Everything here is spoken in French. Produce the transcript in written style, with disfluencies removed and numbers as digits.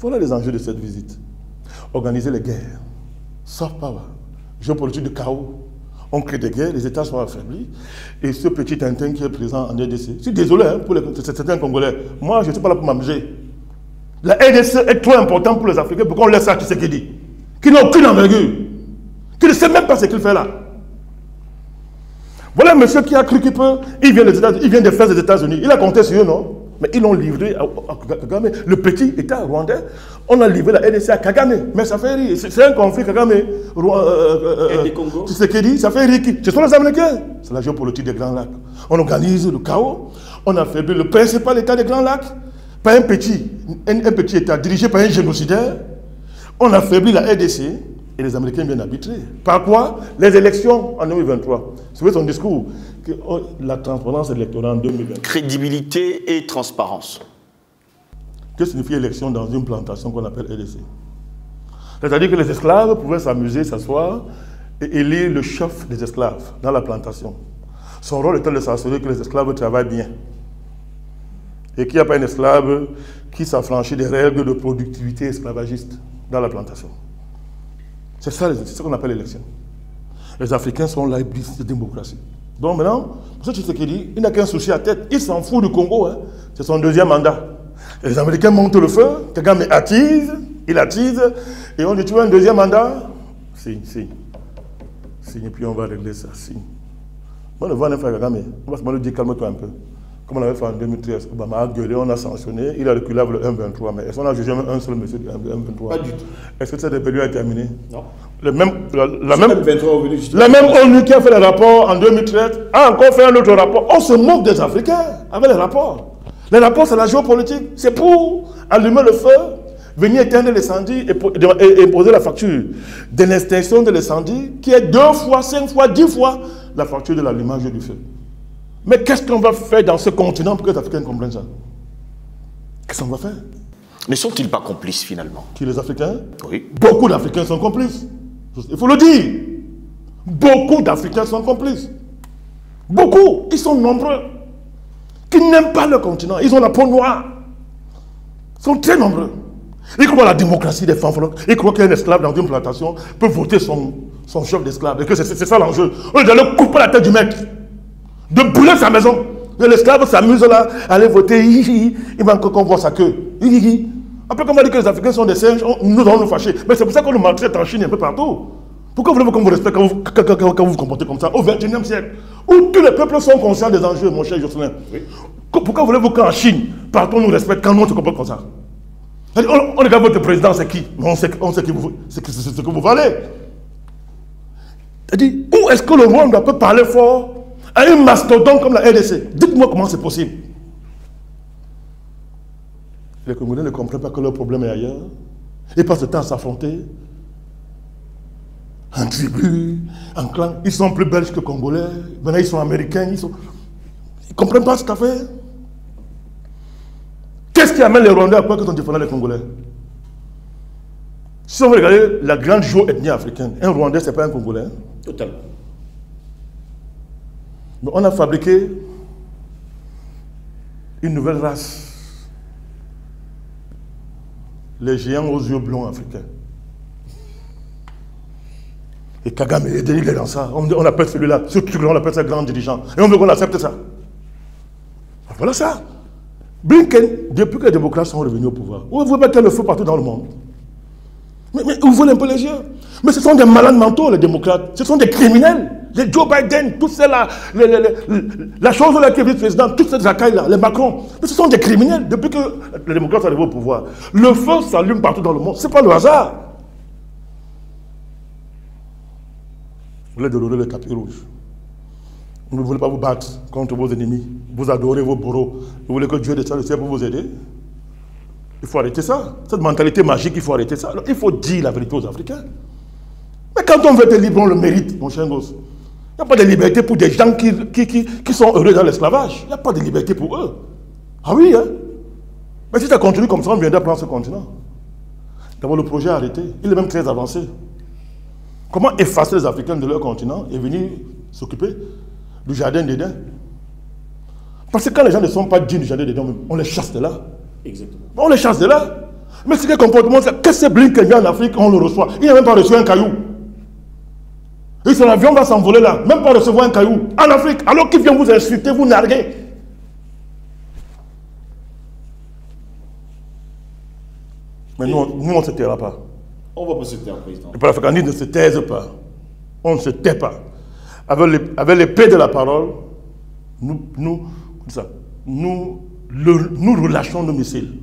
Voilà les enjeux de cette visite. Organiser les guerres, soft power, géopolitique de chaos. On crée des guerres, les États sont affaiblis. Et ce petit Tintin qui est présent en RDC, je suis désolé hein, pour certains Congolais. Moi, je ne suis pas là pour m'amuser. La RDC est trop importante pour les Africains pour qu'on laisse ça à Tshisekedi, qui n'a aucune envergure, qui ne sait même pas ce qu'il fait là. Voilà un monsieur qui a cru qu'il peut, il vient des fesses des États-Unis, il a compté sur eux, non? Mais ils l'ont livré à Kagame, le petit État rwandais, on a livré la RDC à Kagame, mais ça fait rire, c'est un conflit Kagame, Tshisekedi, ça fait rire qui? Ce sont les Américains, c'est la géopolitique des Grands Lacs. On organise le chaos, on a affaibli le principal État des Grands Lacs, par un petit État dirigé par un génocidaire, on a affaibli la RDC, et les Américains viennent arbitrer. Par quoi? Les élections en 2023. C'est son discours, que la transparence électorale en 2023. Crédibilité et transparence. Que signifie élection dans une plantation qu'on appelle RDC? C'est-à-dire que les esclaves pouvaient s'amuser, s'asseoir et élire le chef des esclaves dans la plantation. Son rôle était de s'assurer que les esclaves travaillent bien. Et qu'il n'y a pas un esclave qui s'affranchit des règles de productivité esclavagiste dans la plantation. C'est ça ce qu'on appelle l'élection. Les Africains sont là, ils disent de démocratie. Donc maintenant, M. Tshisekedi, il n'a qu'un souci à tête. Il s'en fout du Congo. Hein. C'est son deuxième mandat. Les Américains montent le feu, Kagame attise, il attise, et on dit tu veux un deuxième mandat? Si. Et puis on va régler ça. Si. Moi, le voix d'un frère Kagame, on va se dire calme-toi un peu. Comme on avait fait en 2013, Obama a gueulé, on a sanctionné, il a reculé avec le 1,23. Mais est-ce qu'on a jugé un seul monsieur du 1,23? Pas du tout. Est-ce que cette rébellion a terminé? Non. La même ONU qui a fait le rapport en 2013 a encore fait un autre rapport. On se moque des Africains avec les rapports. Les rapports, c'est la géopolitique. C'est pour allumer le feu, venir éteindre l'incendie et imposer la facture de l'extinction de l'incendie qui est 2 fois, 5 fois, 10 fois la facture de l'allumage du feu. Mais qu'est-ce qu'on va faire dans ce continent pour que les Africains comprennent ça? Qu'est-ce qu'on va faire? Ne sont-ils pas complices finalement? Qui, les Africains? Oui. Beaucoup d'Africains sont complices. Il faut le dire. Beaucoup d'Africains sont complices. Beaucoup. Ils sont nombreux. Qui n'aiment pas le continent. Ils ont la peau noire. Ils sont très nombreux. Ils croient à la démocratie des femmes. Ils croient qu'un esclave dans une plantation peut voter son chef d'esclave. Et que c'est ça l'enjeu. On doit le couper la tête du maître. De brûler sa maison. L'esclave s'amuse là, aller voter, il va encore qu'on voit sa queue. Après, qu'on va dire que les Africains sont des singes, nous allons nous fâcher. Mais c'est pour ça qu'on nous maltraite en Chine un peu partout. Pourquoi voulez-vous qu'on vous respecte quand vous vous comportez comme ça, au XXIe siècle, où tous les peuples sont conscients des enjeux, mon cher Jocelyn? Oui. Pourquoi voulez-vous qu'en Chine, partout on nous respecte quand nous on se comporte comme ça? On regarde votre président, c'est qui? On sait ce que vous valez. C'est-à-dire, où est-ce que le Rwanda peut parler fort à un mastodonte comme la RDC? Dites-moi comment c'est possible. Les Congolais ne comprennent pas que leur problème est ailleurs. Ils passent le temps à s'affronter. En tribu, en clan. Ils sont plus belges que Congolais. Maintenant, ils sont américains. Ils ne comprennent pas cette affaire. Qu'est-ce qui amène les Rwandais à croire qu'ils sont différents des Congolais? Si on veut regarder la grande géo-ethnie africaine, un Rwandais, ce n'est pas un Congolais. Totalement. Mais on a fabriqué une nouvelle race. Les géants aux yeux blonds africains. Et Kagame, il est dans ça. On appelle celui-là, ce truc-là, on appelle ça grand dirigeant. Et on veut qu'on accepte ça. Voilà ça. Blinken, depuis que les démocrates sont revenus au pouvoir, vous voulez mettre le feu partout dans le monde. Mais ouvrez un peu les yeux. Mais ce sont des malades mentaux, les démocrates. Ce sont des criminels. Les Joe Biden, tout cela, la chose là qui est vice-président, toutes ces racailles-là, les Macron. Mais ce sont des criminels. Depuis que les démocrates sont arrivés au pouvoir, le feu s'allume partout dans le monde. Ce n'est pas le hasard. Vous voulez déroler le tapis rouge. Vous ne voulez pas vous battre contre vos ennemis. Vous adorez vos bourreaux. Vous voulez que Dieu descende du ciel pour vous aider. Il faut arrêter ça. Cette mentalité magique, il faut arrêter ça. Alors, il faut dire la vérité aux Africains. Mais quand on veut être libre, on le mérite, mon cher gosse. Il n'y a pas de liberté pour des gens qui sont heureux dans l'esclavage. Il n'y a pas de liberté pour eux. Ah oui, hein? Mais si ça continue comme ça, on viendra prendre ce continent. D'abord, le projet est arrêté. Il est même très avancé. Comment effacer les Africains de leur continent et venir s'occuper du jardin d'Éden? Parce que quand les gens ne sont pas dignes du jardin d'Éden, on les chasse de là. Exactement. On les chasse de là. Mais c'est quel comportement? Qu'est-ce que c'est Blinken vient en Afrique, on le reçoit. Il n'a même pas reçu un caillou. Et son avion va s'envoler là, même pas recevoir un caillou. En Afrique, alors qu'il vient vous insulter, vous narguer. Mais nous, on ne se taira pas. On va pas se taire, président. Le panafricanisme ne se taise pas. On ne se tait pas. Avec l'épée de la parole, nous relâchons nos missiles.